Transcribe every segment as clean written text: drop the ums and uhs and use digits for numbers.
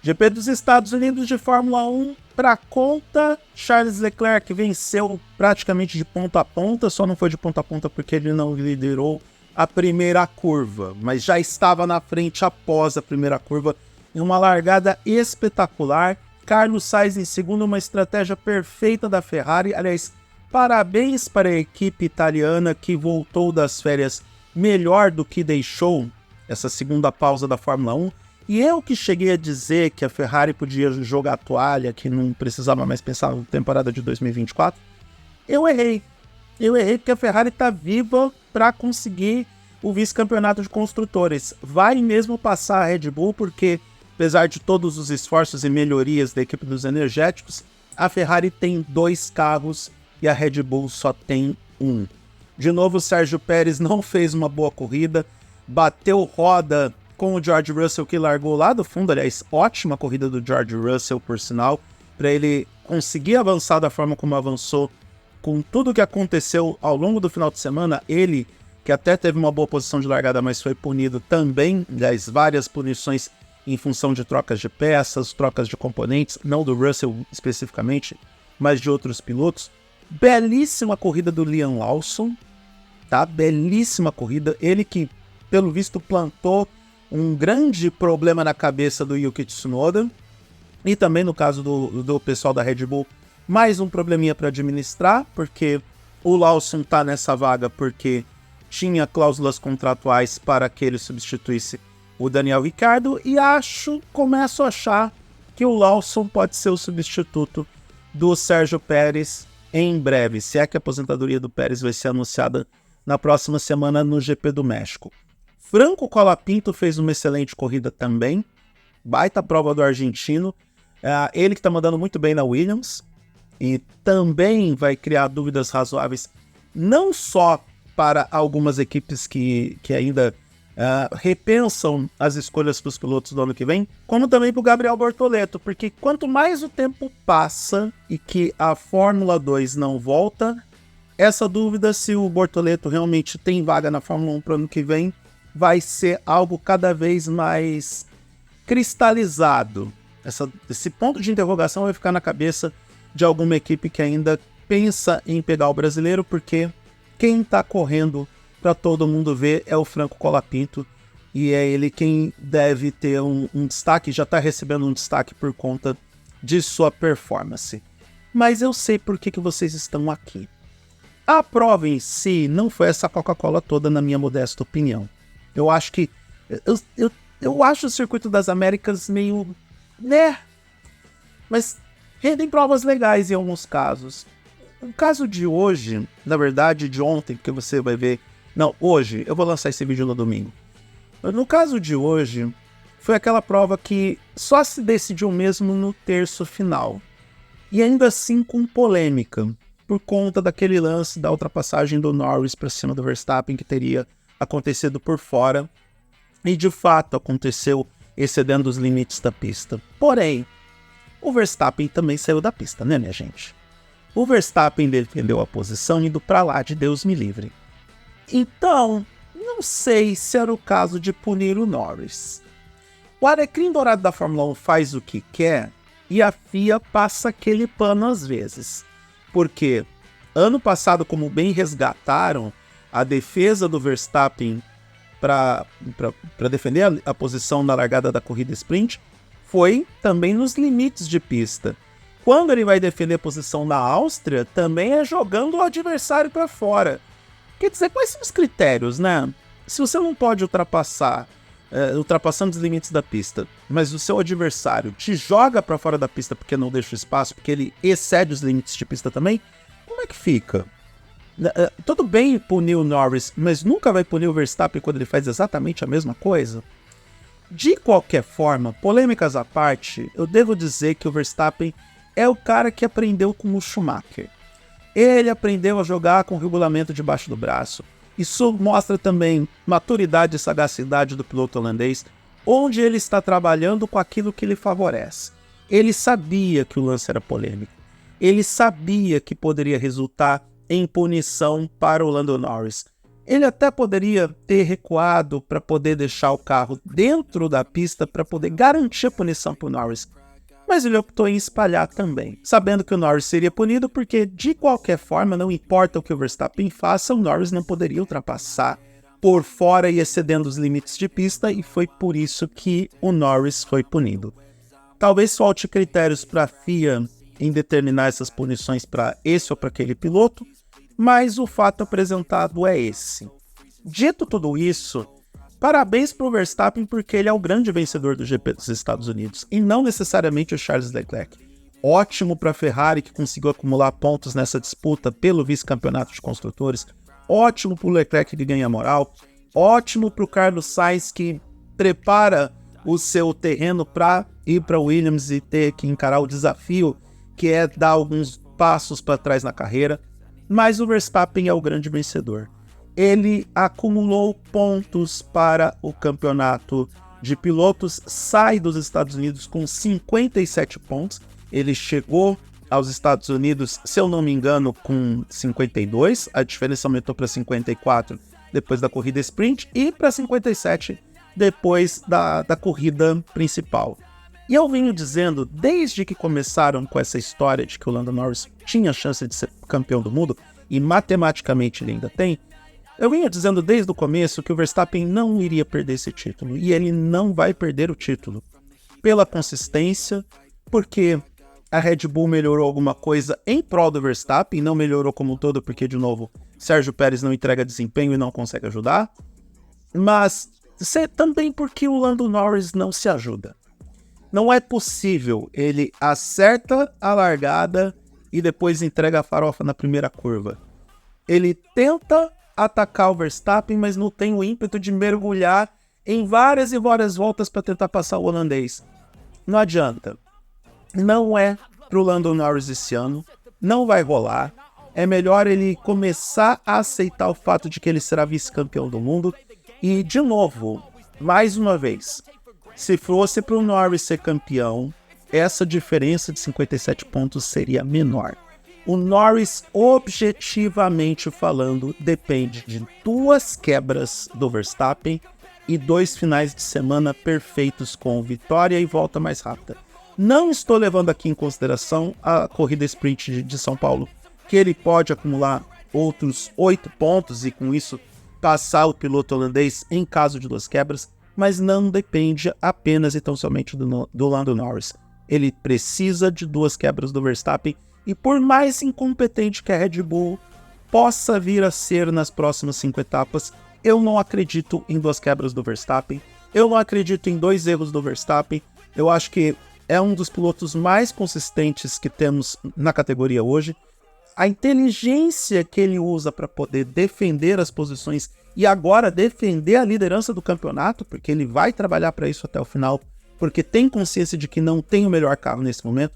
GP dos Estados Unidos de Fórmula 1 para conta. Charles Leclerc venceu praticamente de ponta a ponta, só não foi de ponta a ponta porque ele não liderou a primeira curva, mas já estava na frente após a primeira curva em uma largada espetacular. Carlos Sainz em segundo, uma estratégia perfeita da Ferrari. Aliás, parabéns para a equipe italiana que voltou das férias melhor do que deixou essa segunda pausa da Fórmula 1. E eu que cheguei a dizer que a Ferrari podia jogar a toalha, que não precisava mais pensar na temporada de 2024, eu errei. Eu errei porque a Ferrari está viva para conseguir o vice-campeonato de construtores. Vai mesmo passar a Red Bull, porque apesar de todos os esforços e melhorias da equipe dos energéticos, a Ferrari tem 2 carros e a Red Bull só tem 1. De novo, o Sérgio Pérez não fez uma boa corrida, bateu roda com o George Russell, que largou lá do fundo. Aliás, ótima corrida do George Russell, por sinal, para ele conseguir avançar da forma como avançou, com tudo que aconteceu ao longo do final de semana. Ele, que até teve uma boa posição de largada, mas foi punido também, aliás, várias punições em função de trocas de peças, trocas de componentes, não do Russell especificamente, mas de outros pilotos. Belíssima corrida do Liam Lawson, tá? Belíssima corrida. Ele que, pelo visto, plantou um grande problema na cabeça do Yuki Tsunoda, e também no caso do pessoal da Red Bull, mais um probleminha para administrar, porque o Lawson tá nessa vaga porque tinha cláusulas contratuais para que ele substituísse o Daniel Ricciardo, e começo a achar que o Lawson pode ser o substituto do Sérgio Pérez em breve, se é que a aposentadoria do Pérez vai ser anunciada na próxima semana no GP do México. Franco Colapinto fez uma excelente corrida também, baita prova do argentino, ele que está mandando muito bem na Williams, e também vai criar dúvidas razoáveis, não só para algumas equipes que ainda repensam as escolhas para os pilotos do ano que vem, como também para o Gabriel Bortoleto, porque quanto mais o tempo passa e que a Fórmula 2 não volta, essa dúvida se o Bortoleto realmente tem vaga na Fórmula 1 para o ano que vem vai ser algo cada vez mais cristalizado. Esse ponto de interrogação vai ficar na cabeça de alguma equipe que ainda pensa em pegar o brasileiro, porque quem está correndo para todo mundo ver é o Franco Colapinto, e é ele quem deve ter um destaque, já está recebendo um destaque por conta de sua performance. Mas eu sei por que vocês estão aqui. A prova em si não foi essa Coca-Cola toda, na minha modesta opinião. Eu acho que... Eu acho o Circuito das Américas meio... Mas rendem provas legais em alguns casos. O caso de hoje, na verdade de ontem, que você vai ver... Não, hoje, eu vou lançar esse vídeo no domingo. No caso de hoje, foi aquela prova que só se decidiu mesmo no terço final. E ainda assim com polêmica, por conta daquele lance da ultrapassagem do Norris para cima do Verstappen, que teria acontecido por fora, e de fato aconteceu excedendo os limites da pista. Porém, o Verstappen também saiu da pista, né, minha gente? O Verstappen defendeu a posição indo para lá de Deus me livre. Então, não sei se era o caso de punir o Norris. O Alecrim Dourado da Fórmula 1 faz o que quer e a FIA passa aquele pano às vezes. Porque ano passado, como bem resgataram, a defesa do Verstappen para defender a posição na largada da corrida sprint foi também nos limites de pista. Quando ele vai defender a posição na Áustria, também é jogando o adversário para fora. Quer dizer, quais são os critérios, né? Se você não pode ultrapassando os limites da pista, mas o seu adversário te joga para fora da pista porque não deixa espaço, porque ele excede os limites de pista também, como é que fica? Tudo bem punir o Norris, mas nunca vai punir o Verstappen quando ele faz exatamente a mesma coisa? De qualquer forma, polêmicas à parte, eu devo dizer que o Verstappen é o cara que aprendeu com o Schumacher. Ele aprendeu a jogar com o regulamento debaixo do braço. Isso mostra também maturidade e sagacidade do piloto holandês, onde ele está trabalhando com aquilo que lhe favorece. Ele sabia que o lance era polêmico. Ele sabia que poderia resultar em punição para o Lando Norris. Ele até poderia ter recuado para poder deixar o carro dentro da pista para poder garantir a punição para o Norris. Mas ele optou em espalhar também, sabendo que o Norris seria punido porque, de qualquer forma, não importa o que o Verstappen faça, o Norris não poderia ultrapassar por fora e excedendo os limites de pista, e foi por isso que o Norris foi punido. Talvez falte critérios para a FIA em determinar essas punições para esse ou para aquele piloto, mas o fato apresentado é esse. Dito tudo isso, parabéns para o Verstappen porque ele é o grande vencedor do GP dos Estados Unidos e não necessariamente o Charles Leclerc. Ótimo para a Ferrari, que conseguiu acumular pontos nessa disputa pelo vice-campeonato de construtores. Ótimo para o Leclerc, que ganha moral. Ótimo para o Carlos Sainz, que prepara o seu terreno para ir para Williams e ter que encarar o desafio, que é dar alguns passos para trás na carreira. Mas o Verstappen é o grande vencedor. Ele acumulou pontos para o campeonato de pilotos, sai dos Estados Unidos com 57 pontos. Ele chegou aos Estados Unidos, se eu não me engano, com 52. A diferença aumentou para 54 depois da corrida sprint e para 57 depois da corrida principal. E eu venho dizendo, desde que começaram com essa história de que o Lando Norris tinha chance de ser campeão do mundo, e matematicamente ele ainda tem, eu venho dizendo desde o começo que o Verstappen não iria perder esse título, e ele não vai perder o título. Pela consistência, porque a Red Bull melhorou alguma coisa em prol do Verstappen, não melhorou como um todo, porque, de novo, Sérgio Pérez não entrega desempenho e não consegue ajudar, mas também porque o Lando Norris não se ajuda. Não é possível, ele acerta a largada e depois entrega a farofa na primeira curva. Ele tenta atacar o Verstappen, mas não tem o ímpeto de mergulhar em várias e várias voltas para tentar passar o holandês. Não adianta. Não é pro Lando Norris esse ano, não vai rolar. É melhor ele começar a aceitar o fato de que ele será vice-campeão do mundo. E, de novo, mais uma vez, se fosse pro Norris ser campeão, essa diferença de 57 pontos seria menor. O Norris, objetivamente falando, depende de 2 quebras do Verstappen e 2 finais de semana perfeitos com vitória e volta mais rápida. Não estou levando aqui em consideração a corrida sprint de São Paulo, que ele pode acumular outros 8 pontos e com isso passar o piloto holandês em caso de 2 quebras, mas não depende apenas e tão somente do Lando Norris. Ele precisa de 2 quebras do Verstappen e por mais incompetente que a Red Bull possa vir a ser nas próximas 5 etapas, eu não acredito em 2 quebras do Verstappen, eu não acredito em 2 erros do Verstappen. Eu acho que é um dos pilotos mais consistentes que temos na categoria hoje. A inteligência que ele usa para poder defender as posições e agora defender a liderança do campeonato, porque ele vai trabalhar para isso até o final, porque tem consciência de que não tem o melhor carro nesse momento.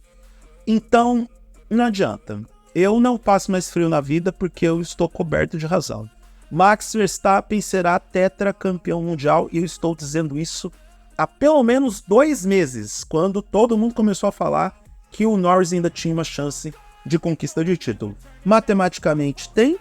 Então, não adianta. Eu não passo mais frio na vida porque eu estou coberto de razão. Max Verstappen será tetracampeão mundial e eu estou dizendo isso há pelo menos 2 meses, quando todo mundo começou a falar que o Norris ainda tinha uma chance de conquista de título. Matematicamente tem,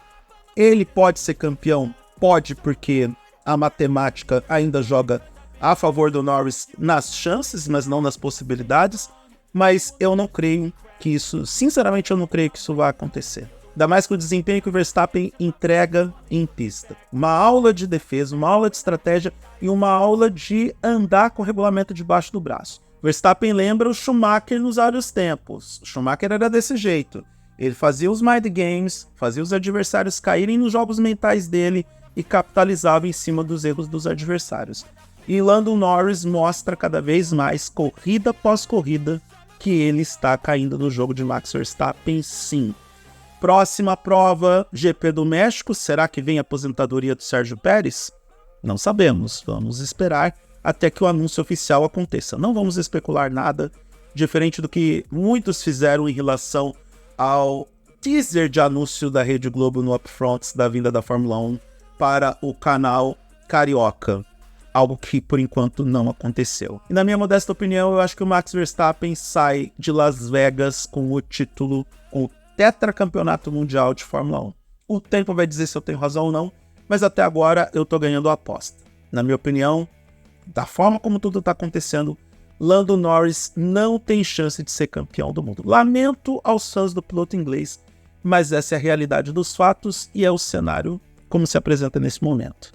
ele pode ser campeão, pode, porque a matemática ainda joga a favor do Norris nas chances, mas não nas possibilidades, mas eu não creio que isso, sinceramente eu não creio que isso vai acontecer. Ainda mais com o desempenho que o Verstappen entrega em pista. Uma aula de defesa, uma aula de estratégia e uma aula de andar com o regulamento debaixo do braço. Verstappen lembra o Schumacher nos vários tempos. O Schumacher era desse jeito. Ele fazia os mind games, fazia os adversários caírem nos jogos mentais dele e capitalizava em cima dos erros dos adversários. E Lando Norris mostra cada vez mais, corrida após corrida, que ele está caindo no jogo de Max Verstappen, sim. Próxima prova, GP do México, será que vem a aposentadoria do Sérgio Pérez? Não sabemos, vamos esperar até que o anúncio oficial aconteça. Não vamos especular nada, diferente do que muitos fizeram em relação ao teaser de anúncio da Rede Globo no Upfronts da vinda da Fórmula 1 para o canal Carioca. Algo que, por enquanto, não aconteceu. E na minha modesta opinião, eu acho que o Max Verstappen sai de Las Vegas com o título, com o tetracampeonato mundial de Fórmula 1. O tempo vai dizer se eu tenho razão ou não, mas até agora eu tô ganhando a aposta. Na minha opinião, da forma como tudo tá acontecendo, Lando Norris não tem chance de ser campeão do mundo. Lamento aos fãs do piloto inglês, mas essa é a realidade dos fatos e é o cenário como se apresenta nesse momento.